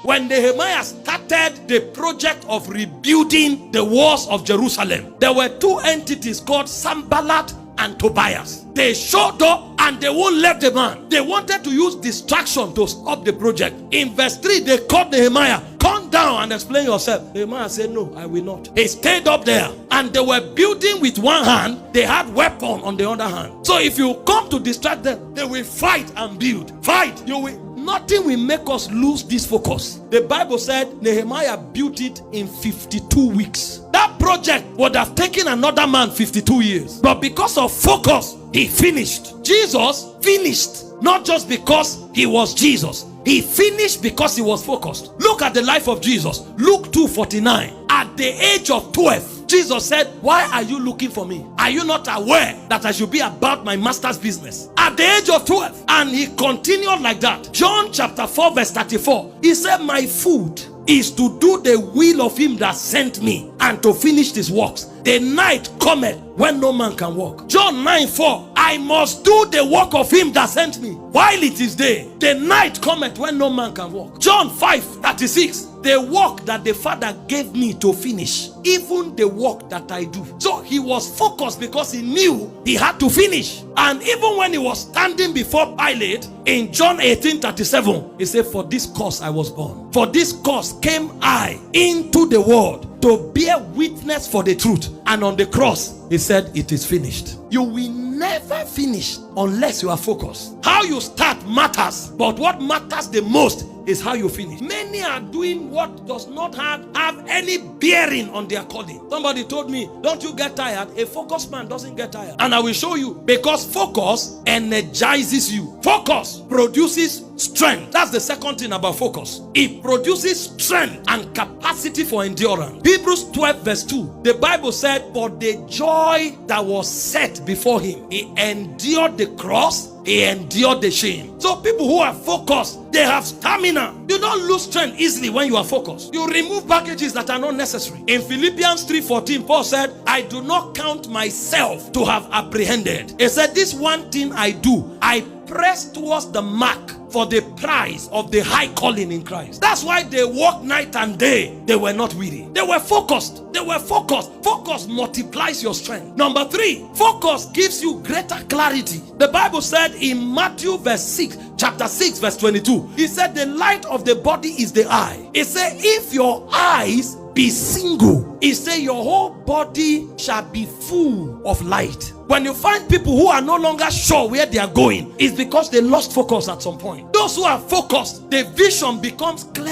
when Nehemiah started the project of rebuilding the walls of Jerusalem, there were two entities called Sanballat and Tobias. They showed up and they won't let the man. They wanted to use distraction to stop the project. In verse 3, they called Nehemiah, come down and explain yourself. Nehemiah said, no, I will not. He stayed up there and they were building with one hand. They had weapon on the other hand. So if you come to distract them, they will fight and build. Fight. Nothing will make us lose this focus. The Bible said Nehemiah built it in 52 weeks. That project would have taken another man 52 years. But because of focus, he finished. Jesus finished, not just because he was Jesus. He finished because he was focused. Look at the life of Jesus. Luke 2:49. At the age of 12, Jesus said, why are you looking for me? Are you not aware that I should be about my master's business? At the age of 12. And he continued like that. John chapter 4 verse 34. He said, my food is to do the will of him that sent me and to finish his works. The night cometh when no man can walk. John 9:4. I must do the work of him that sent me while it is day. The night cometh when no man can walk. John 5:36. The work that the Father gave me to finish, even the work that I do. So he was focused because he knew he had to finish. And even when he was standing before Pilate in John 18:37, he said, for this cause I was born. For this cause came I into the world, to bear witness for the truth. And on the cross, he said, it is finished. You will never finish unless you are focused. How you start matters, but what matters the most is how you finish. Many are doing what does not have any bearing on their calling. Somebody told me, don't you get tired? A focused man doesn't get tired. And I will show you, because focus energizes you. Focus produces strength. That's the second thing about focus. It produces strength and capacity for endurance. Hebrews 12 verse 2. The Bible said, for the joy that was set before him, he endured the cross, he endured the shame. So people who are focused, they have stamina. You don't lose strength easily when you are focused. You remove baggages that are not necessary. In Philippians 3:14, Paul said, I do not count myself to have apprehended. He said, this one thing I do, I press towards the mark for the prize of the high calling in Christ. That's why they walked night and day. They were not weary. They were focused. They were focused. Focus multiplies your strength. Number 3, focus gives you greater clarity. The Bible said in Matthew chapter 6 verse 22, he said the light of the body is the eye. He said if your eyes be single, he said your whole body shall be full of light. When you find people who are no longer sure where they are going, it's because they lost focus at some point. Those who are focused, the vision becomes clear.